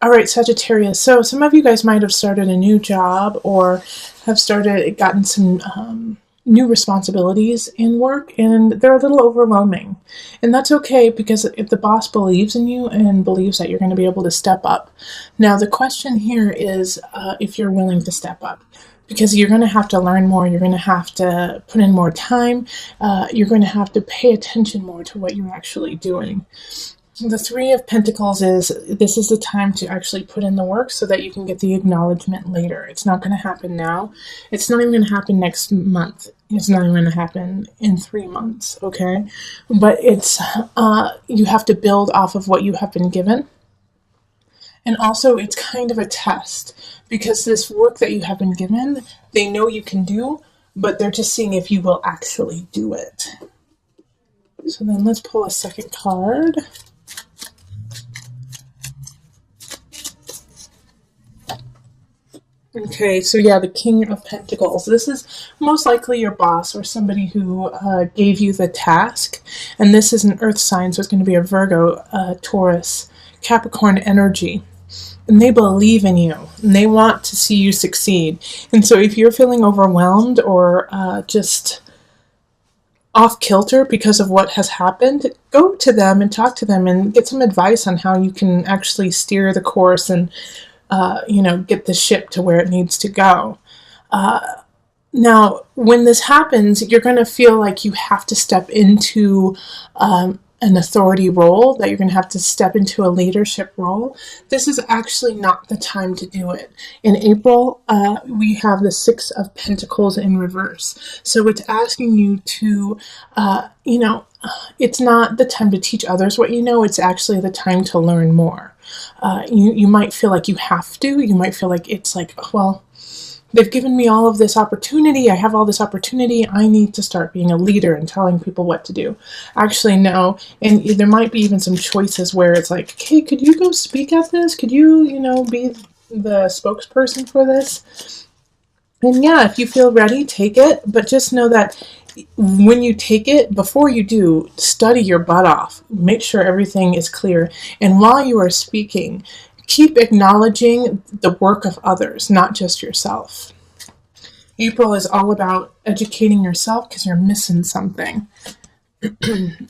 All right, Sagittarius. So some of you guys might have started a new job or have gotten some new responsibilities in work, and they're a little overwhelming. And that's okay, because if the boss believes in you and believes that you're going to be able to step up. Now, the question here is if you're willing to step up. Because you're going to have to learn more, you're going to have to put in more time, you're going to have to pay attention more to what you're actually doing. The Three of Pentacles is, this is the time to actually put in the work so that you can get the acknowledgement later. It's not going to happen now. It's not even going to happen next month. It's not even going to happen in 3 months, okay? But it's, you have to build off of what you have been given. And also, it's kind of a test, because this work that you have been given, they know you can do, but they're just seeing if you will actually do it. So then let's pull a second card. Okay, so yeah, the King of Pentacles. This is most likely your boss or somebody who gave you the task. And this is an earth sign, so it's going to be a Virgo, Taurus, Capricorn energy. And they believe in you, and they want to see you succeed. And so if you're feeling overwhelmed or just off kilter because of what has happened, go to them and talk to them and get some advice on how you can actually steer the course and get the ship to where it needs to go. Now, when this happens, you're going to feel like you have to step into an authority role, that you're going to have to step into a leadership role. This is actually not the time to do it. In April, we have the Six of Pentacles in reverse. So it's asking you to, it's not the time to teach others what you know. It's actually the time to learn more. You might feel like you have to. You might feel like it's like, well, they've given me all of this opportunity. I have all this opportunity. I need to start being a leader and telling people what to do. Actually, no. And there might be even some choices where it's like, okay, could you go speak at this? Could you, be the spokesperson for this? And yeah, if you feel ready, take it. But just know that when you take it, before you do, study your butt off. Make sure everything is clear. And while you are speaking, keep acknowledging the work of others, not just yourself. April is all about educating yourself because you're missing something.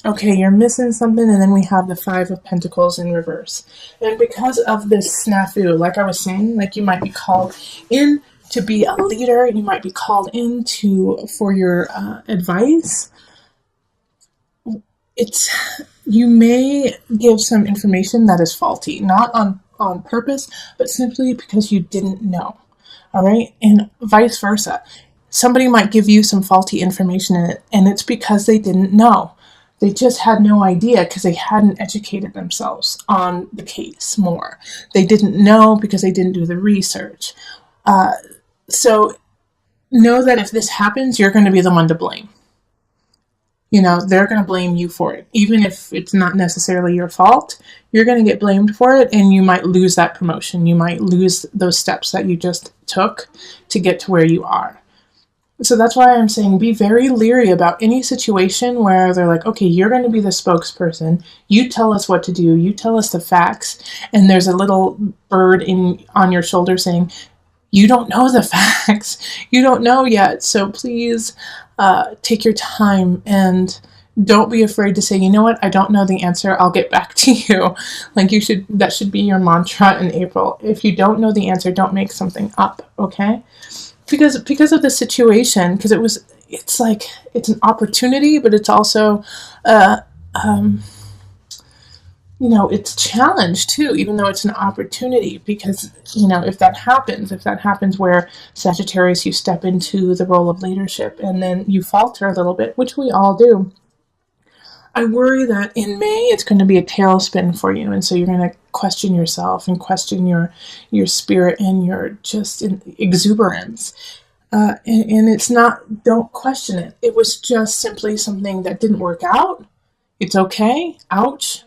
Okay, you're missing something, and then we have the Five of Pentacles in reverse. And because of this snafu, like I was saying, like you might be called in to be a leader, you might be called in for your advice. You may give some information that is faulty, not on purpose, but simply because you didn't know. All right. And vice versa. Somebody might give you some faulty information in it, and it's because they didn't know. They just had no idea because they hadn't educated themselves on the case more. They didn't know because they didn't do the research. So know that if this happens, you're going to be the one to blame. They're going to blame you for it. Even if it's not necessarily your fault, you're going to get blamed for it, and you might lose that promotion. You might lose those steps that you just took to get to where you are. So that's why I'm saying be very leery about any situation where they're like, okay, you're going to be the spokesperson. You tell us what to do. You tell us the facts. And there's a little bird on your shoulder saying, you don't know the facts. You don't know yet. So please take your time and don't be afraid to say, you know what, I don't know the answer. I'll get back to you. That should be your mantra in April. If you don't know the answer, don't make something up. Okay. Because of the situation, because it's an opportunity, but it's also, it's a challenge too, even though it's an opportunity, because, if that happens where Sagittarius, you step into the role of leadership and then you falter a little bit, which we all do. I worry that in May, it's going to be a tailspin for you. And so you're going to question yourself and question your spirit and your just exuberance. And it's not, don't question it. It was just simply something that didn't work out. It's okay. Ouch.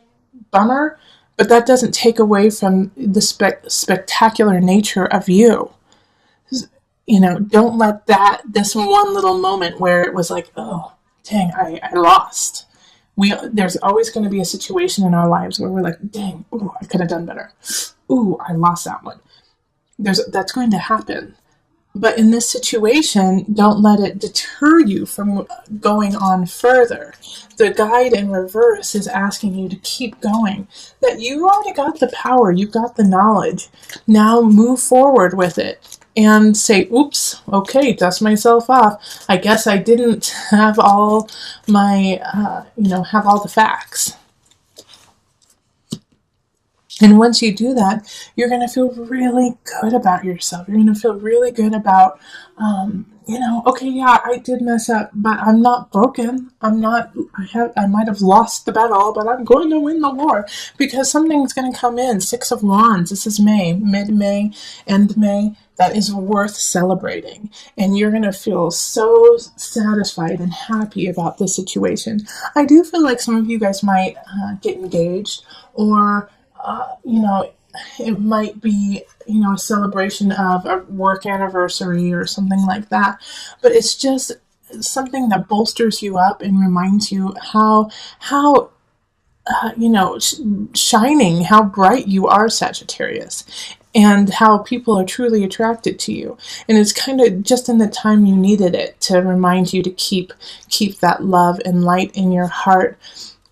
Bummer. But that doesn't take away from the spectacular nature of you. Don't let this one little moment where it was like, oh, dang, I lost. There's always going to be a situation in our lives where we're like, dang, ooh, I could have done better. ooh, I lost that one. That's going to happen. But in this situation, don't let it deter you from going on further. The guide in reverse is asking you to keep going. That you already got the power, you've got the knowledge. Now move forward with it and say, oops, okay, dust myself off. I guess I didn't have all my, have all the facts. And once you do that, you're going to feel really good about yourself. You're going to feel really good about, okay, yeah, I did mess up, but I'm not broken. I might have lost the battle, but I'm going to win the war, because something's going to come in. 6 of Wands. This is May, mid-May, end May. That is worth celebrating. And you're going to feel so satisfied and happy about this situation. I do feel like some of you guys might get engaged, or it might be, a celebration of a work anniversary or something like that. But it's just something that bolsters you up and reminds you how shining, how bright you are, Sagittarius, and how people are truly attracted to you. And it's kind of just in the time you needed it to remind you to keep that love and light in your heart.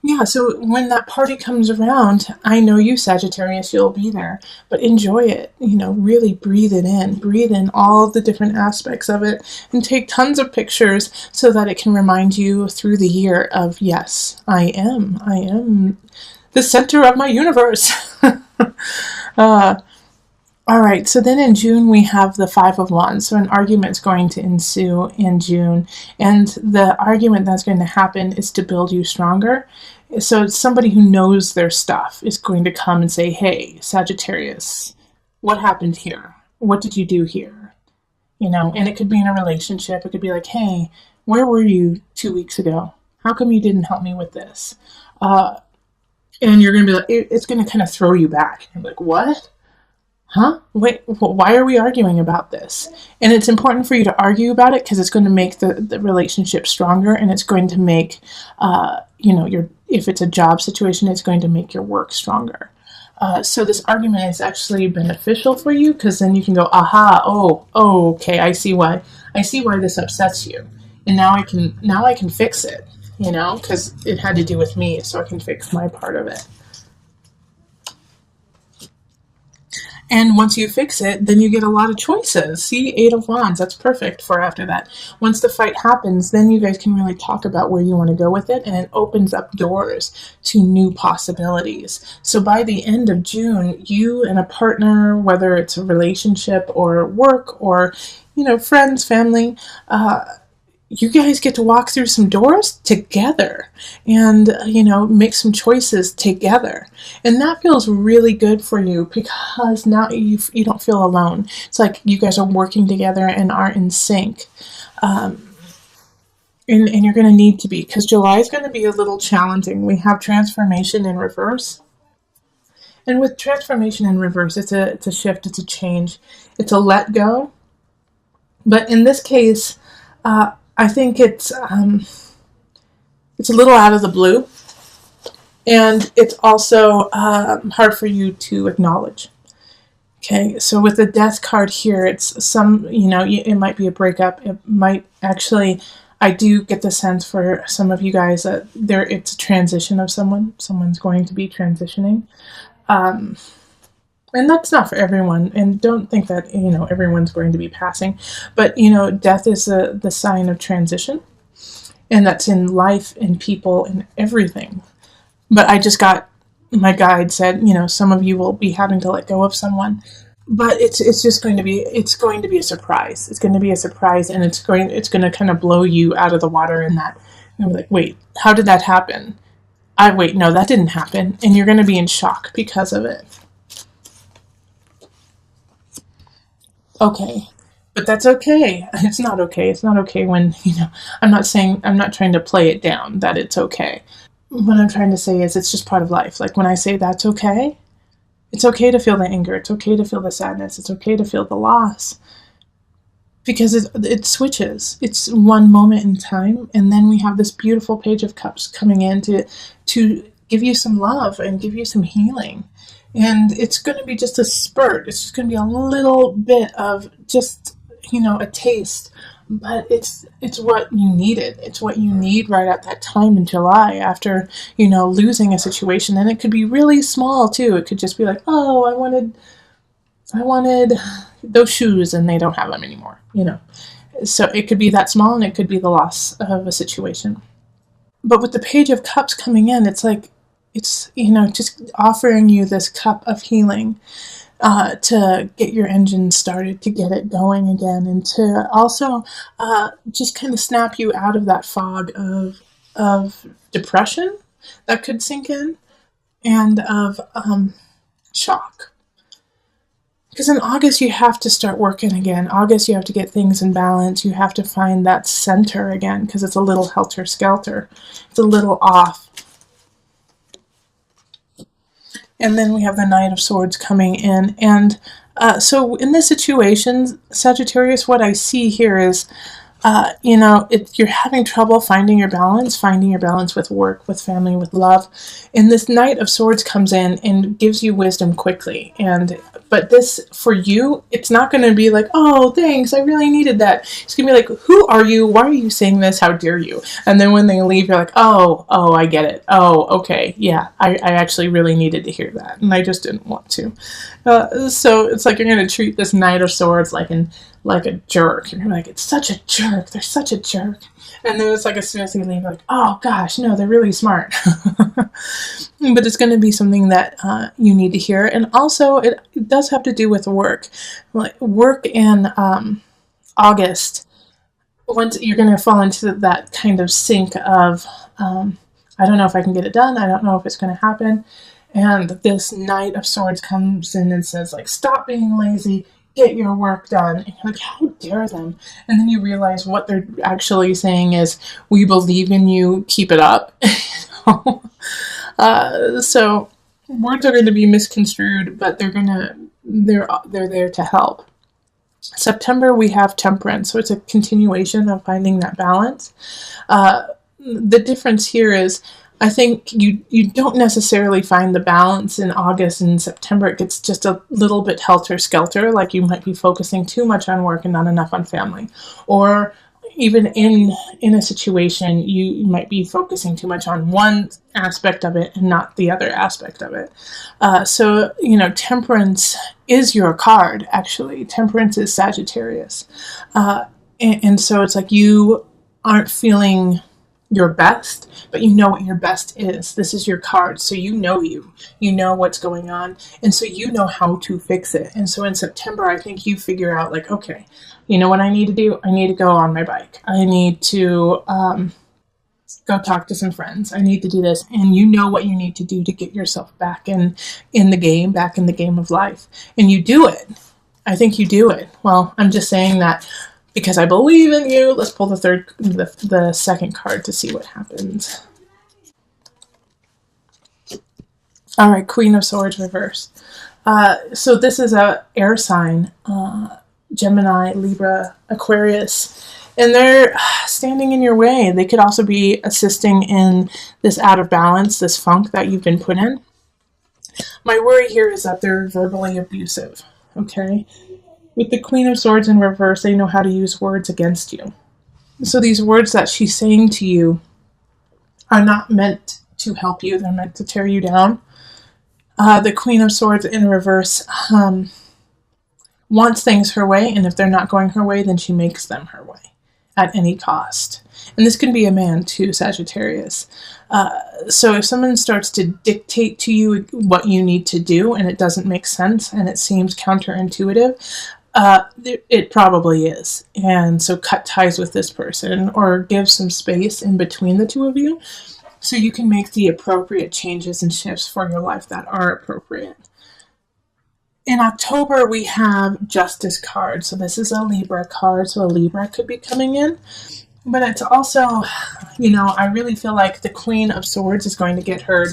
Yeah, so when that party comes around, I know you, Sagittarius, you'll be there, but enjoy it. Really breathe in all the different aspects of it, and take tons of pictures so that it can remind you through the year of, yes, I am the center of my universe. All right, so then in June we have the 5 of Wands. So an argument's going to ensue in June, and the argument that's going to happen is to build you stronger. So somebody who knows their stuff is going to come and say, hey, Sagittarius, what happened here? What did you do here? And it could be in a relationship. It could be like, hey, where were you 2 weeks ago? How come you didn't help me with this? And you're going to be like, it's going to kind of throw you back. You're like, what? Huh? Wait, why are we arguing about this? And it's important for you to argue about it, because it's going to make the relationship stronger, and it's going to make, if it's a job situation, it's going to make your work stronger. So this argument is actually beneficial for you, because then you can go, aha, okay, I see why this upsets you. And now I can fix it, because it had to do with me, so I can fix my part of it. And once you fix it, then you get a lot of choices. See, 8 of Wands, that's perfect for after that. Once the fight happens, then you guys can really talk about where you want to go with it, and it opens up doors to new possibilities. So by the end of June, you and a partner, whether it's a relationship or work or, friends, family, you guys get to walk through some doors together and, make some choices together. And that feels really good for you, because now you don't feel alone. It's like you guys are working together and are in sync. And you're going to need to be, because July is going to be a little challenging. We have transformation in reverse. And with transformation in reverse, it's a shift, it's a change, it's a let go. But in this case, I think it's a little out of the blue, and it's also hard for you to acknowledge. Okay, so with the Death card here, it's it might be a breakup. It might actually, I do get the sense for some of you guys that it's a transition of someone. Someone's going to be transitioning. And that's not for everyone, and don't think that, everyone's going to be passing. But, death is the sign of transition, and that's in life, in people, in everything. But I just got, my guide said, some of you will be having to let go of someone, but it's going to be a surprise. It's going to be a surprise, and it's going to kind of blow you out of the water in that. You're like, wait, how did that happen? No, that didn't happen. And you're going to be in shock because of it. Okay, but that's okay. It's not okay. It's not okay when, I'm not trying to play it down that it's okay. What I'm trying to say is it's just part of life. Like when I say that's okay, it's okay to feel the anger. It's okay to feel the sadness. It's okay to feel the loss. Because it switches. It's one moment in time, and then we have this beautiful Page of Cups coming in to give you some love and give you some healing. And it's going to be just a spurt. It's just going to be a little bit of just, a taste. But it's what you needed. It's what you need right at that time in July after, losing a situation. And it could be really small too. It could just be like, oh, I wanted those shoes and they don't have them anymore. So it could be that small, and it could be the loss of a situation. But with the Page of Cups coming in, it's like, it's, just offering you this cup of healing, to get your engine started, to get it going again, and to also just kind of snap you out of that fog of depression that could sink in, and of shock. Because in August, you have to start working again. August, you have to get things in balance. You have to find that center again, because it's a little helter-skelter. It's a little off. And then we have the Knight of Swords coming in. And so in this situation, Sagittarius, what I see here is, you're having trouble finding your balance with work, with family, with love. And this Knight of Swords comes in and gives you wisdom quickly. But this, for you, it's not going to be like, oh, thanks, I really needed that. It's going to be like, who are you? Why are you saying this? How dare you? And then when they leave, you're like, oh, I get it. Oh, okay, yeah, I actually really needed to hear that, and I just didn't want to. So it's like you're going to treat this Knight of Swords like a jerk. And you're like, it's such a jerk. They're such a jerk. And then it's like, as soon as they leave, you're like, oh gosh, no, they're really smart. But it's going to be something that you need to hear. And also, it does have to do with work. Like work in August, once you're going to fall into that kind of sink of, I don't know if I can get it done. I don't know if it's going to happen. And this Knight of Swords comes in and says, like, stop being lazy, get your work done. And you're like, how dare them? And then you realize what they're actually saying is, we believe in you, keep it up. So words are going to be misconstrued, but they're there to help. September, we have Temperance, so it's a continuation of finding that balance. The difference here is, I think you don't necessarily find the balance in August and September. It gets just a little bit helter-skelter, like you might be focusing too much on work and not enough on family. Or even in a situation, you might be focusing too much on one aspect of it and not the other aspect of it. So, Temperance is your card, actually. Temperance is Sagittarius. And so it's like you aren't feeling your best, but you know what your best is. This is your card, so you know what's going on, and so you know how to fix it. And so in September, I think you figure out, like, okay, you know what I need to do? I need to go on my bike. I need to go talk to some friends. I need to do this, and you know what you need to do to get yourself back in the game of life, and you do it. I think you do it. Well, I'm just saying that because I believe in you. Let's pull the second card to see what happens. All right, Queen of Swords reversed. So this is a air sign, Gemini, Libra, Aquarius, and they're standing in your way. They could also be assisting in this out of balance, this funk that you've been put in. My worry here is that they're verbally abusive, okay? With the Queen of Swords in reverse, they know how to use words against you. So these words that she's saying to you are not meant to help you. They're meant to tear you down. The Queen of Swords in reverse wants things her way, and if they're not going her way, then she makes them her way at any cost. And this can be a man too, Sagittarius. So if someone starts to dictate to you what you need to do and it doesn't make sense and it seems counterintuitive, it probably is. And so cut ties with this person or give some space in between the two of you so you can make the appropriate changes and shifts for your life that are appropriate. In October, we have Justice card. So this is a Libra card. So a Libra could be coming in. But it's also, I really feel like the Queen of Swords is going to get her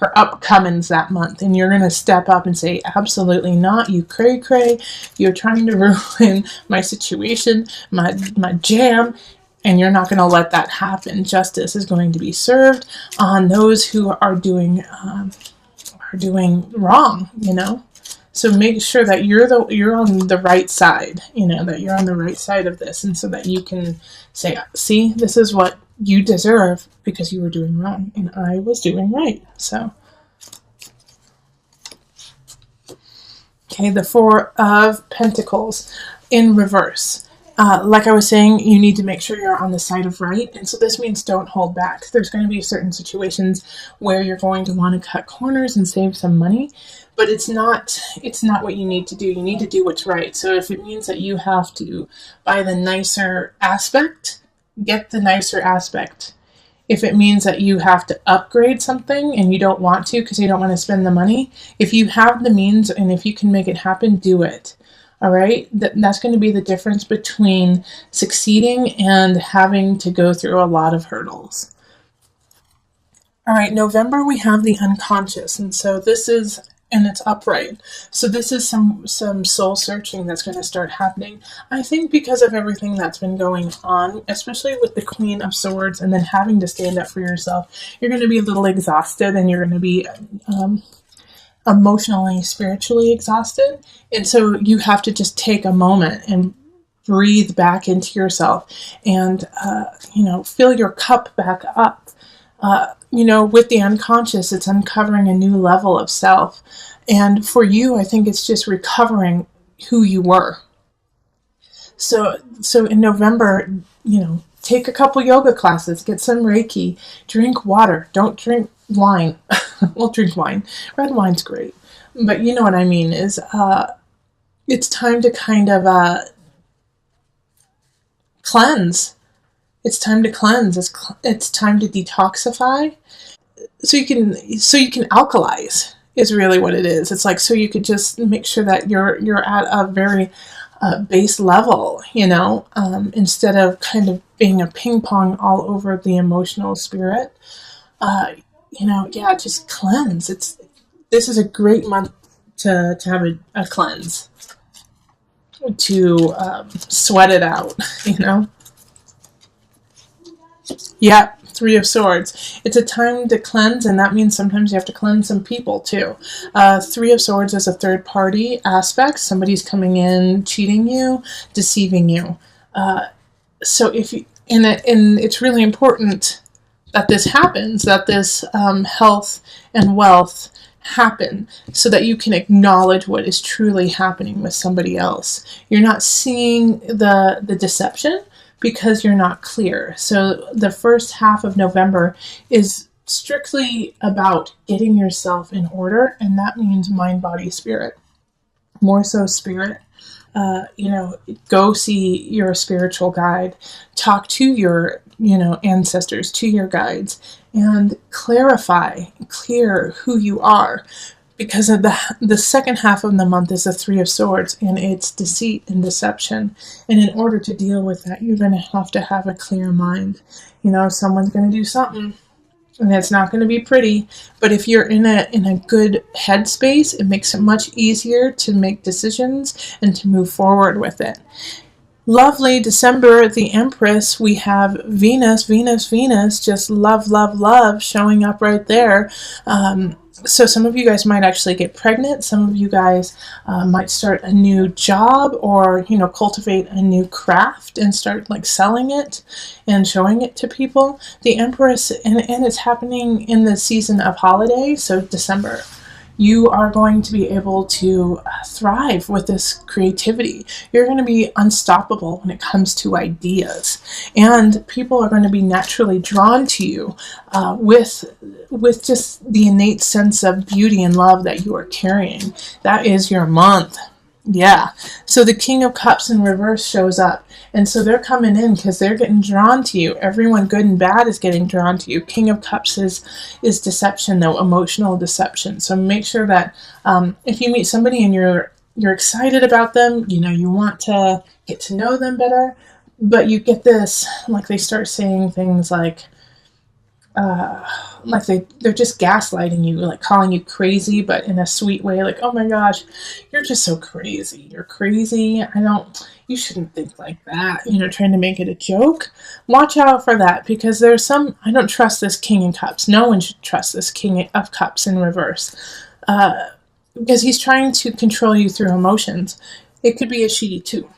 upcomings that month. And you're going to step up and say, absolutely not, you cray-cray. You're trying to ruin my situation, my jam. And you're not going to let that happen. Justice is going to be served on those who are doing are doing wrong, So make sure that you're on the right side, that you're on the right side of this, and so that you can say, see, this is what you deserve because you were doing wrong and I was doing right. So okay, the Four of Pentacles in reverse. Like I was saying, you need to make sure you're on the side of right. And so this means don't hold back. There's going to be certain situations where you're going to want to cut corners and save some money, but it's not what you need to do. You need to do what's right. So if it means that you have to buy the nicer aspect, get the nicer aspect. If it means that you have to upgrade something and you don't want to because you don't want to spend the money, if you have the means and if you can make it happen, do it. All right, that's going to be the difference between succeeding and having to go through a lot of hurdles. All right, November, we have the unconscious. And so this is, and it's upright. So this is some soul searching that's going to start happening. I think because of everything that's been going on, especially with the Queen of Swords and then having to stand up for yourself, you're going to be a little exhausted and you're going to be emotionally, spiritually exhausted. And so you have to just take a moment and breathe back into yourself and, fill your cup back up. With the unconscious, it's uncovering a new level of self. And for you, I think it's just recovering who you were. So in November, take a couple yoga classes, get some Reiki, drink water. Don't drink wine. Well, drink wine. Red wine's great. But you know what I mean is it's time to kind of cleanse. It's time to cleanse. It's time to detoxify. So you can alkalize is really what it is. It's like so you could just make sure that you're at a very base level, instead of kind of being a ping pong all over the emotional spirit. Just cleanse. This is a great month to have a cleanse, to sweat it out, Yeah, Three of Swords. It's a time to cleanse, and that means sometimes you have to cleanse some people too. Three of Swords is a third party aspect. Somebody's coming in, cheating you, deceiving you. So if you, and it's really important that this happens, that this health and wealth happen so that you can acknowledge what is truly happening with somebody else. You're not seeing the deception because you're not clear. So the first half of November is strictly about getting yourself in order, and that means mind, body, spirit. More so spirit. Go see your spiritual guide, talk to your, ancestors, to your guides, and clear who you are. Because of the second half of the month is the Three of Swords, and it's deceit and deception. And in order to deal with that, you're going to have a clear mind. Someone's going to do something, and it's not going to be pretty. But if you're in a good headspace, it makes it much easier to make decisions and to move forward with it. Lovely December, the Empress, we have Venus, just love showing up right there. So some of you guys might actually get pregnant. Some of you guys might start a new job or, cultivate a new craft and start selling it and showing it to people. The Empress, and it's happening in the season of holiday, so December. You are going to be able to thrive with this creativity. You're going to be unstoppable when it comes to ideas. And people are going to be naturally drawn to you with just the innate sense of beauty and love that you are carrying. That is your month. Yeah. So the King of Cups in reverse shows up. And so they're coming in because they're getting drawn to you. Everyone good and bad is getting drawn to you. King of Cups is deception, though, emotional deception. So make sure that if you meet somebody and you're excited about them, you want to get to know them better, but you get this, they start saying things like they're just gaslighting you, calling you crazy, but in a sweet way, oh my gosh, you're just so crazy. You're crazy. You shouldn't think like that, trying to make it a joke. Watch out for that, because I don't trust this King of Cups. No one should trust this King of Cups in reverse. because he's trying to control you through emotions. It could be a she too.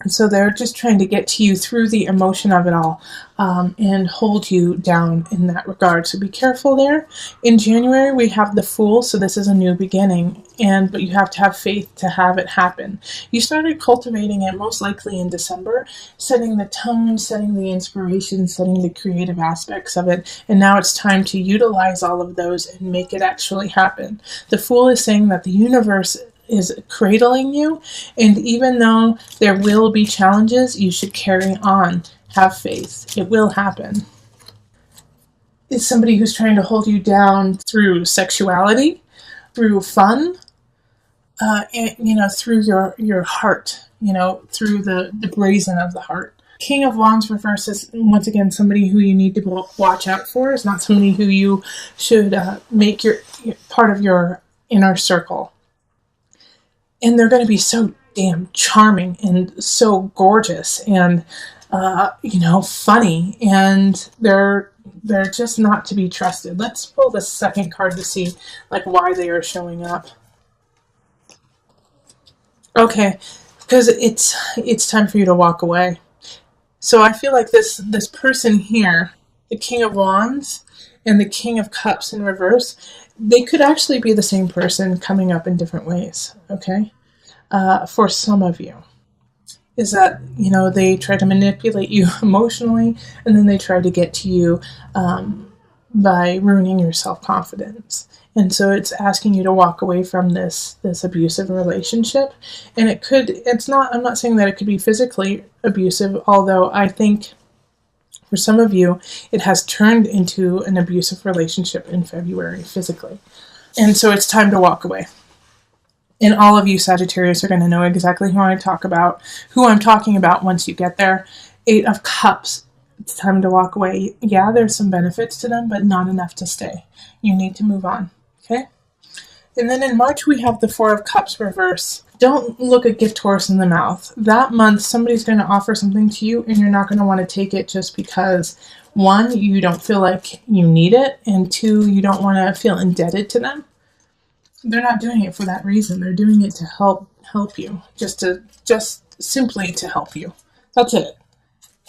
And so they're just trying to get to you through the emotion of it all, and hold you down in that regard. So be careful there. In January, we have the Fool, so this is a new beginning, but you have to have faith to have it happen. You started cultivating it most likely in December, setting the tone, setting the inspiration, setting the creative aspects of it, and now it's time to utilize all of those and make it actually happen. The Fool is saying that the universe is cradling you, and even though there will be challenges, you should carry on. Have faith. It will happen. It's somebody who's trying to hold you down through sexuality, through fun, and, through your heart, through the brazen of the heart. King of Wands reverse is, once again, somebody who you need to watch out for. It's not somebody who you should make your part of your inner circle. And they're going to be so damn charming and so gorgeous and, funny. And they're just not to be trusted. Let's pull the second card to see, why they are showing up. Okay, because it's time for you to walk away. So I feel like this person here, the King of Wands and the King of Cups in reverse, they could actually be the same person coming up in different ways, okay? For some of you, is that, they try to manipulate you emotionally, and then they try to get to you by ruining your self-confidence. And so it's asking you to walk away from this abusive relationship. And I'm not saying that it could be physically abusive, although I think for some of you, it has turned into an abusive relationship in February physically. And so it's time to walk away. And all of you Sagittarius are going to know exactly who I'm talking about once you get there. 8 of Cups. It's time to walk away. Yeah, there's some benefits to them, but not enough to stay. You need to move on. Okay? And then in March, we have the 4 of Cups reverse. Don't look a gift horse in the mouth. That month, somebody's going to offer something to you, and you're not going to want to take it just because, 1, you don't feel like you need it, and 2, you don't want to feel indebted to them. They're not doing it for that reason. They're doing it to help you, just simply to help you. That's it.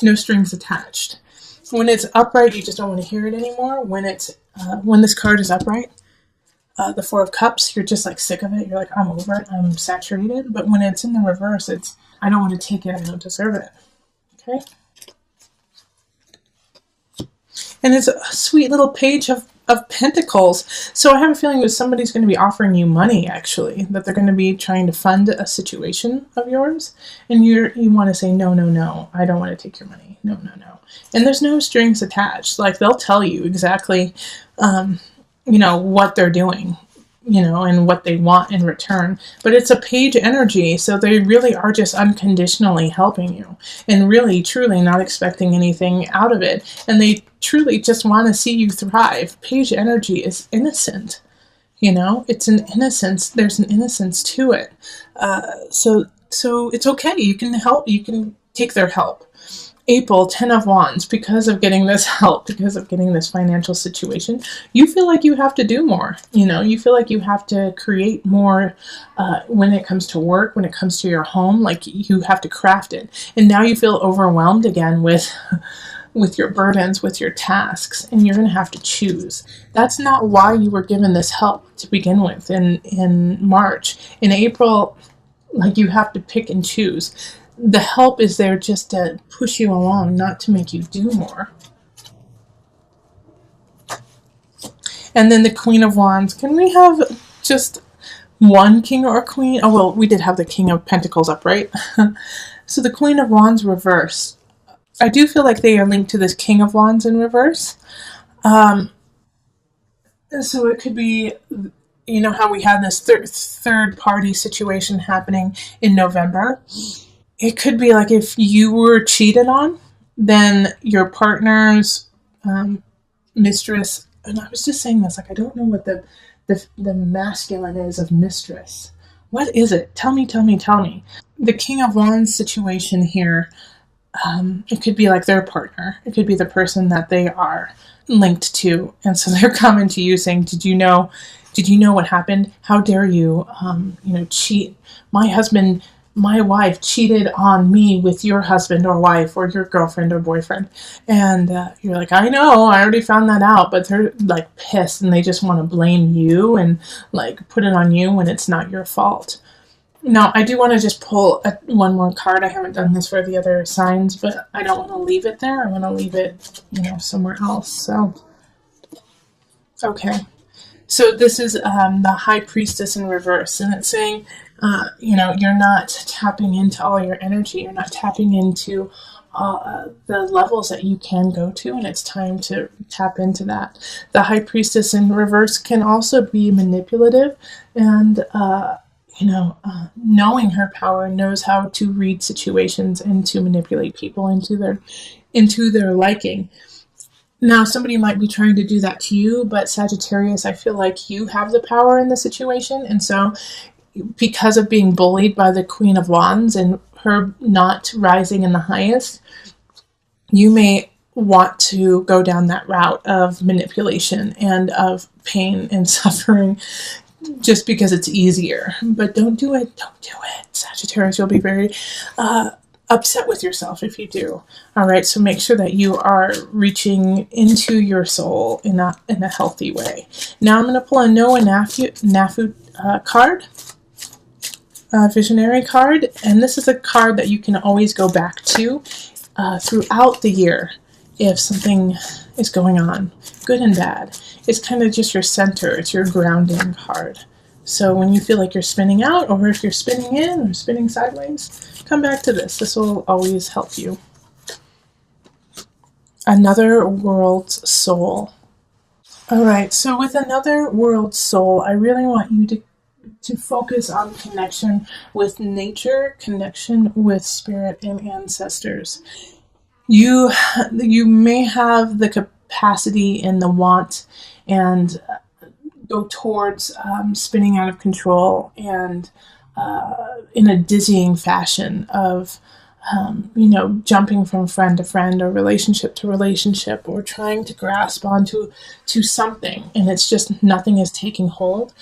No strings attached. When it's upright, you just don't want to hear it anymore. When this card is upright, the 4 of Cups, you're just sick of it. You're like, I'm over it. I'm saturated. But when it's in the reverse, it's, I don't want to take it. I don't deserve it. Okay? And it's a sweet little page of Pentacles. So I have a feeling that somebody's going to be offering you money, actually, that they're going to be trying to fund a situation of yours. And you want to say, no, I don't want to take your money. No. And there's no strings attached. They'll tell you exactly, what they're doing, and what they want in return. But it's a page energy, so they really are just unconditionally helping you and really, truly not expecting anything out of it. And they truly just want to see you thrive. Page energy is innocent. It's an innocence. There's an innocence to it. So it's okay. You can help. You can take their help. April, 10 of Wands, because of getting this help, because of getting this financial situation, you feel like you have to do more. You feel like you have to create more when it comes to work, when it comes to your home, you have to craft it. And now you feel overwhelmed again with your burdens, with your tasks, and you're going to have to choose. That's not why you were given this help to begin with in March. In April, you have to pick and choose. The help is there just to push you along, not to make you do more. And then the Queen of Wands. Can we have just one king or queen? Oh, well, we did have the King of Pentacles upright. So the Queen of Wands reverse. I do feel like they are linked to this King of Wands in reverse. So it could be, how we had this third party situation happening in November. It could be if you were cheated on, then your partner's mistress, and I was just saying this, I don't know what the masculine is of mistress. What is it? Tell me. The King of Wands situation here, it could be their partner. It could be the person that they are linked to. And so they're coming to you saying, did you know Did you know what happened? How dare you, cheat? My wife cheated on me with your husband or wife or your girlfriend or boyfriend. And you're like, I know, I already found that out. But they're like pissed and they just want to blame you and like put it on you when it's not your fault. Now, I do want to just pull one more card. I haven't done this for the other signs, but I don't want to leave it there. I want to leave it, somewhere else. So, okay. So this is the High Priestess in reverse, and it's saying, you're not tapping into all your energy. You're not tapping into the levels that you can go to, and it's time to tap into that. The High Priestess in reverse can also be manipulative, and knowing her power, knows how to read situations and to manipulate people into their liking. Now, somebody might be trying to do that to you, but Sagittarius, I feel like you have the power in the situation. And so, because of being bullied by the Queen of Wands and her not rising in the highest, you may want to go down that route of manipulation and of pain and suffering just because it's easier. But don't do it. Don't do it. Sagittarius, you'll be very upset with yourself if you do. All right, so make sure that you are reaching into your soul in a healthy way. Now I'm going to pull a Noah Nafu card, a visionary card, and this is a card that you can always go back to throughout the year if something is going on, good and bad. It's kind of just your center. It's your grounding card. So when you feel like you're spinning out, or if you're spinning in or spinning sideways, come back to this. This will always help you. Another World's Soul. All right, so with Another World's Soul, I really want you to focus on connection with nature, connection with spirit and ancestors. You may have the capacity and the want and go towards spinning out of control and in a dizzying fashion of jumping from friend to friend or relationship to relationship, or trying to grasp onto something, and it's just nothing is taking hold.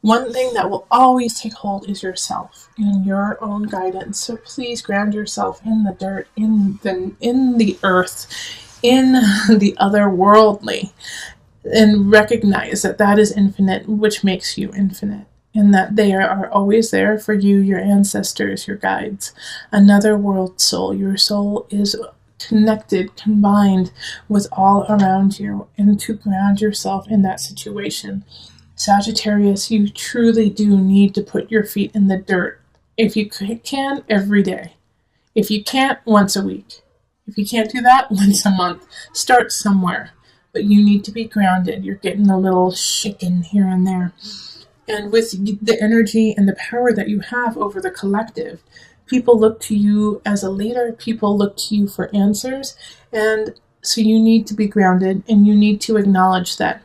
One thing that will always take hold is yourself and your own guidance. So please ground yourself in the dirt, in the earth, in the otherworldly, and recognize that is infinite, which makes you infinite, and that they are always there for you, your ancestors, your guides. Another world soul. Your soul is connected, combined with all around you, and to ground yourself in that situation. Sagittarius, you truly do need to put your feet in the dirt. If you can, every day. If you can't, once a week. If you can't do that, once a month. Start somewhere. But you need to be grounded. You're getting a little shaken here and there. And with the energy and the power that you have over the collective, people look to you as a leader. People look to you for answers. And so you need to be grounded, and you need to acknowledge that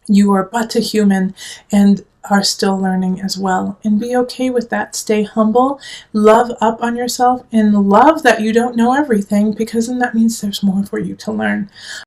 you are but a human and are still learning as well. And be okay with that. Stay humble, love up on yourself, and love that you don't know everything, because then that means there's more for you to learn.